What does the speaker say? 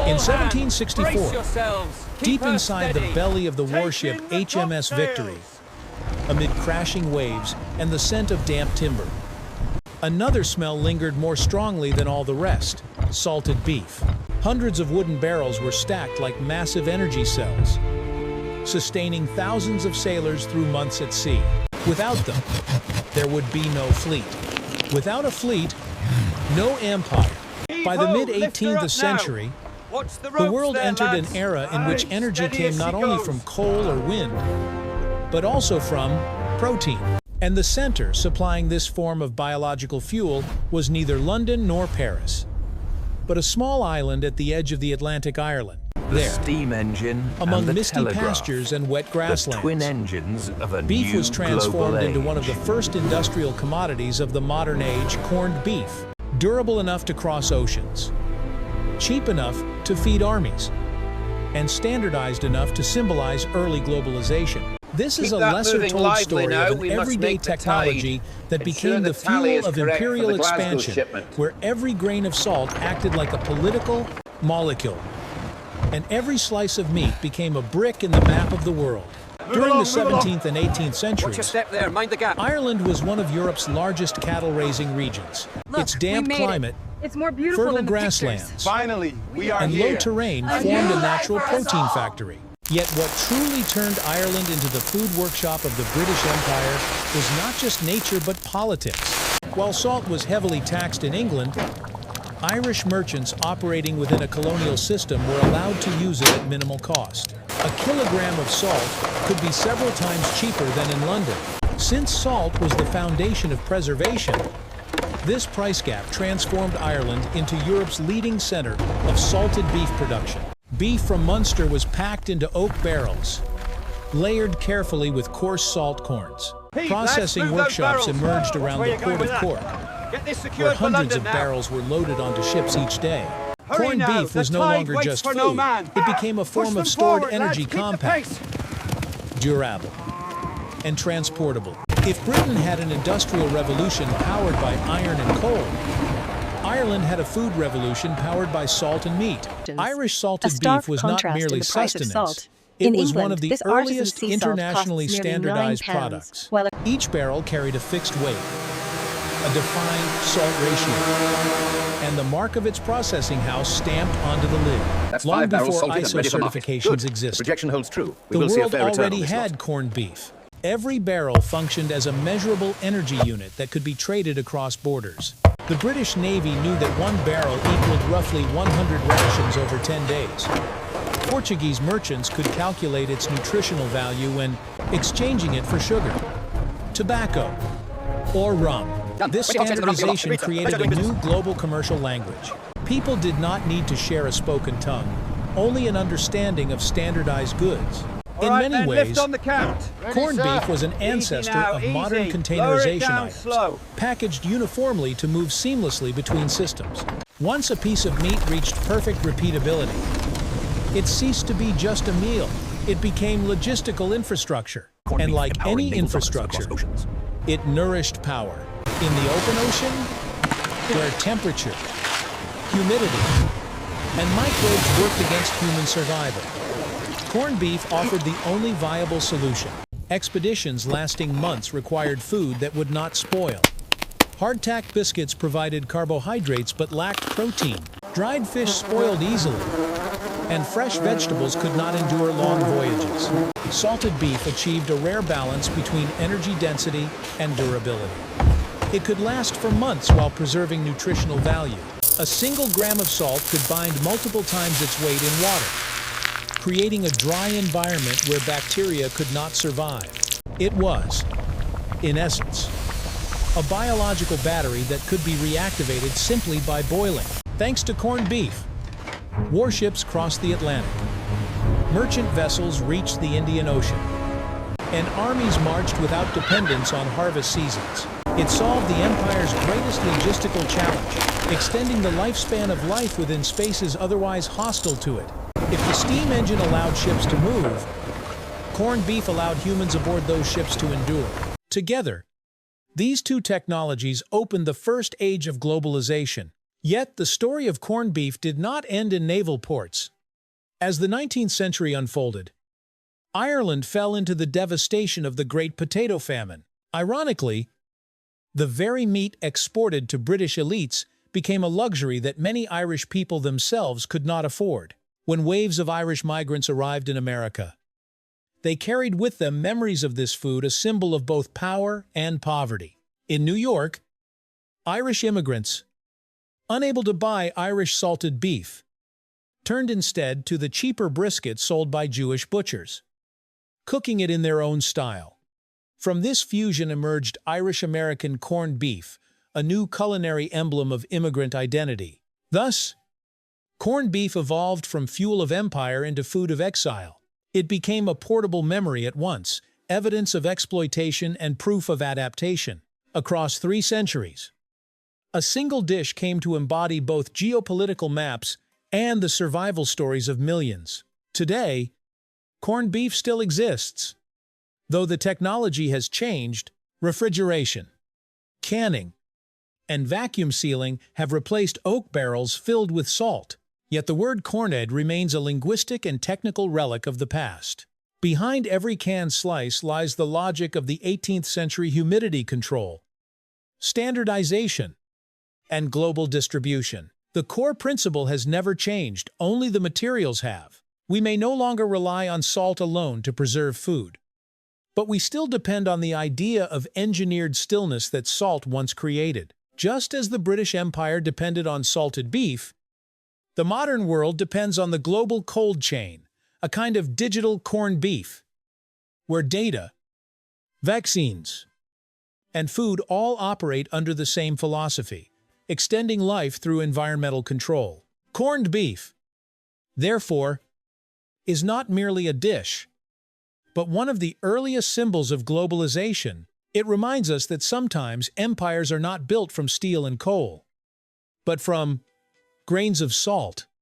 In 1764, deep inside the steady. belly of the warship Take in the HMS topsails. Victory, amid crashing waves and the scent of damp timber, another smell lingered more strongly than all the rest: salted beef. Hundreds of wooden barrels were stacked like massive energy cells, sustaining thousands of sailors through months at sea. Without them, there would be no fleet. Without a fleet, no empire. By the Heave-ho, lift her mid-18th up century, now. Watch the the ropes world there, entered lads. an era in which Aye, energy steady came as not she only goes. from coal or wind, but also from protein. And the center supplying this form of biological fuel was neither London nor Paris, but a small island at the edge of the Atlantic, Ireland. The There, steam engine among and the misty telegraph, pastures and wet the grasslands, twin engines of a beef new was transformed global into one of the age. first industrial commodities of the modern age: corned beef. Durable enough to cross oceans, cheap enough to feed armies, and standardized enough to symbolize early globalization. This is Keep a that lesser moving told lively story now. of an We must everyday make the tide. technology that Ensure became the the tally fuel is of correct for imperial the Glasgow expansion, shipment. where every grain of salt acted like a political molecule, and every slice of meat became a brick in the map of the world. During the 17th and 18th Watch your centuries, step there, mind the gap. Ireland was one of Europe's largest cattle-raising regions. Look, Its damp we made it. climate, It's more beautiful fertile than the pictures. grasslands, Finally, we are and here. low terrain formed a natural protein factory. Yet what truly turned Ireland into the food workshop of the British Empire was not just nature but politics. While salt was heavily taxed in England, Irish merchants operating within a colonial system were allowed to use it at minimal cost. A kilogram of salt could be several times cheaper than in London. Since salt was the foundation of preservation, this price gap transformed Ireland into Europe's leading center of salted beef production. Beef from Munster was packed into oak barrels, layered carefully with coarse salt corns. Pete, Processing lads, move those workshops barrels. emerged around Where the you going port of with that? Cork, Get this where secured for hundreds London of now. barrels were loaded onto ships each day. Hurry Corned now, beef the was no tide longer waits just for food. no man. It became a Push form them of stored forward, lads, energy keep the compact, pace. durable, and transportable. If Britain had an industrial revolution powered by iron and coal, Ireland had a food revolution powered by salt and meat. Irish A salted stark beef was not contrast in merely the price of sustenance. salt. It In was England, one of the this artisan earliest sea salt internationally costs nearly standardized £9, products. while Each barrel carried a fixed weight, a defined salt ratio, and the mark of its processing house stamped onto the lid. That's Long 5 barrels before salted and ISO ready for market. certifications Good. The existed. projection holds true. We The will see a world fair return on already this lot. had corned beef. Every barrel functioned as a measurable energy unit that could be traded across borders. The British Navy knew that one barrel equaled roughly 100 rations over 10 days. Portuguese merchants could calculate its nutritional value when exchanging it for sugar, tobacco, or rum. This standardization created a new global commercial language. People did not need to share a spoken tongue, only an understanding of standardized goods. In All right, many then, ways, lift on the count. corned beef was an ancestor now, of modern easy. containerization Lower it down items, slow. packaged uniformly to move seamlessly between systems. Once a piece of meat reached perfect repeatability, it ceased to be just a meal. It became logistical infrastructure. Corned And beef like empowering any naval dominance infrastructure, across oceans. it nourished power. In the open ocean, where temperature, humidity, and microbes worked against human survival, corned beef offered the only viable solution. Expeditions lasting months required food that would not spoil. Hardtack biscuits provided carbohydrates but lacked protein. Dried fish spoiled easily, and fresh vegetables could not endure long voyages. Salted beef achieved a rare balance between energy density and durability. It could last for months while preserving nutritional value. A single gram of salt could bind multiple times its weight in water, creating a dry environment where bacteria could not survive. It was, in essence, a biological battery that could be reactivated simply by boiling. Thanks to corned beef, warships crossed the Atlantic, merchant vessels reached the Indian Ocean, and armies marched without dependence on harvest seasons. It solved the Empire's greatest logistical challenge, extending the lifespan of life within spaces otherwise hostile to it. If the steam engine allowed ships to move, corned beef allowed humans aboard those ships to endure. Together, these two technologies opened the first age of globalization. Yet, the story of corned beef did not end in naval ports. As the 19th century unfolded, Ireland fell into the devastation of the Great Potato Famine. Ironically, the very meat exported to British elites became a luxury that many Irish people themselves could not afford. When waves of Irish migrants arrived in America, they carried with them memories of this food, a symbol of both power and poverty. In New York, Irish immigrants, unable to buy Irish salted beef, turned instead to the cheaper brisket sold by Jewish butchers, cooking it in their own style. From this fusion emerged Irish-American corned beef, a new culinary emblem of immigrant identity. Thus, corned beef evolved from fuel of empire into food of exile. It became a portable memory at once, evidence of exploitation and proof of adaptation. Across 3 centuries, a single dish came to embody both geopolitical maps and the survival stories of millions. Today, corned beef still exists. Though the technology has changed, refrigeration, canning, and vacuum sealing have replaced oak barrels filled with salt. Yet the word corned remains a linguistic and technical relic of the past. Behind every canned slice lies the logic of the 18th century humidity control, standardization, and global distribution. The core principle has never changed, only the materials have. We may no longer rely on salt alone to preserve food, but we still depend on the idea of engineered stillness that salt once created. Just as the British Empire depended on salted beef, the modern world depends on the global cold chain, a kind of digital corned beef, where data, vaccines, and food all operate under the same philosophy, extending life through environmental control. Corned beef, therefore, is not merely a dish, but one of the earliest symbols of globalization. It reminds us that sometimes empires are not built from steel and coal, but from grains of salt,